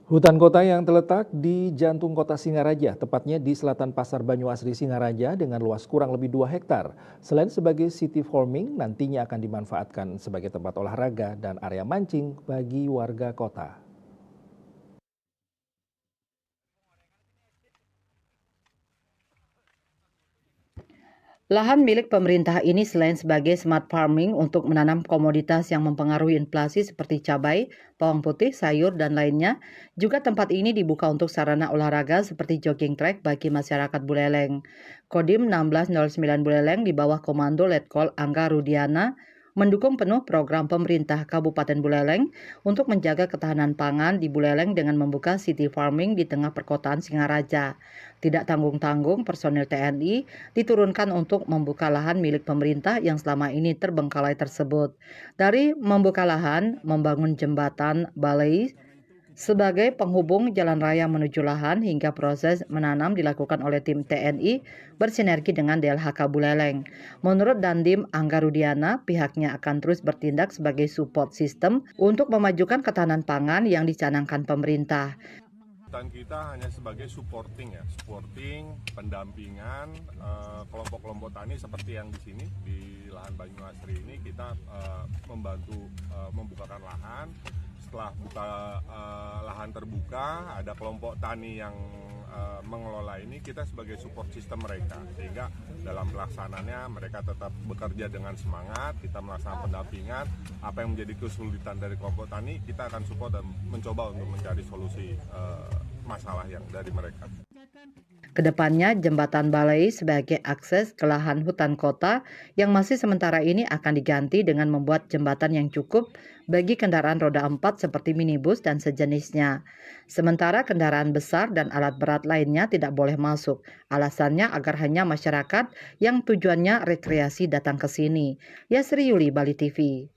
Hutan kota yang terletak di jantung kota Singaraja, tepatnya di selatan Pasar Banyuasri Singaraja dengan luas kurang lebih 2 hektar. Selain sebagai city farming, nantinya akan dimanfaatkan sebagai tempat olahraga dan area mancing bagi warga kota. Lahan milik pemerintah ini selain sebagai smart farming untuk menanam komoditas yang mempengaruhi inflasi seperti cabai, bawang putih, sayur, dan lainnya, juga tempat ini dibuka untuk sarana olahraga seperti jogging track bagi masyarakat Buleleng. Kodim 1609 Buleleng di bawah komando Letkol Angga Rudiana mendukung penuh program pemerintah Kabupaten Buleleng untuk menjaga ketahanan pangan di Buleleng dengan membuka city farming di tengah perkotaan Singaraja. Tidak tanggung-tanggung, personil TNI diturunkan untuk membuka lahan milik pemerintah yang selama ini terbengkalai tersebut. Dari membuka lahan, membangun jembatan balai sebagai penghubung jalan raya menuju lahan hingga proses menanam dilakukan oleh tim TNI bersinergi dengan DLHK Buleleng. Menurut Dandim Angga Rudiana, pihaknya akan terus bertindak sebagai support system untuk memajukan ketahanan pangan yang dicanangkan pemerintah. Dan kita hanya sebagai supporting ya, supporting, pendampingan kelompok-kelompok tani seperti yang di sini di lahan Banyuasri ini kita membantu membukakan lahan. Setelah lahan terbuka, ada kelompok tani yang mengelola ini, kita sebagai support system mereka, sehingga dalam pelaksananya mereka tetap bekerja dengan semangat. Kita melaksanakan pendampingan, apa yang menjadi kesulitan dari kelompok tani kita akan support dan mencoba untuk mencari solusi masalah yang dari mereka. Kedepannya, jembatan balai sebagai akses ke lahan hutan kota yang masih sementara ini akan diganti dengan membuat jembatan yang cukup bagi kendaraan roda 4 seperti minibus dan sejenisnya. Sementara kendaraan besar dan alat berat lainnya tidak boleh masuk. Alasannya agar hanya masyarakat yang tujuannya rekreasi datang ke sini. Yasri Yuli, Bali TV.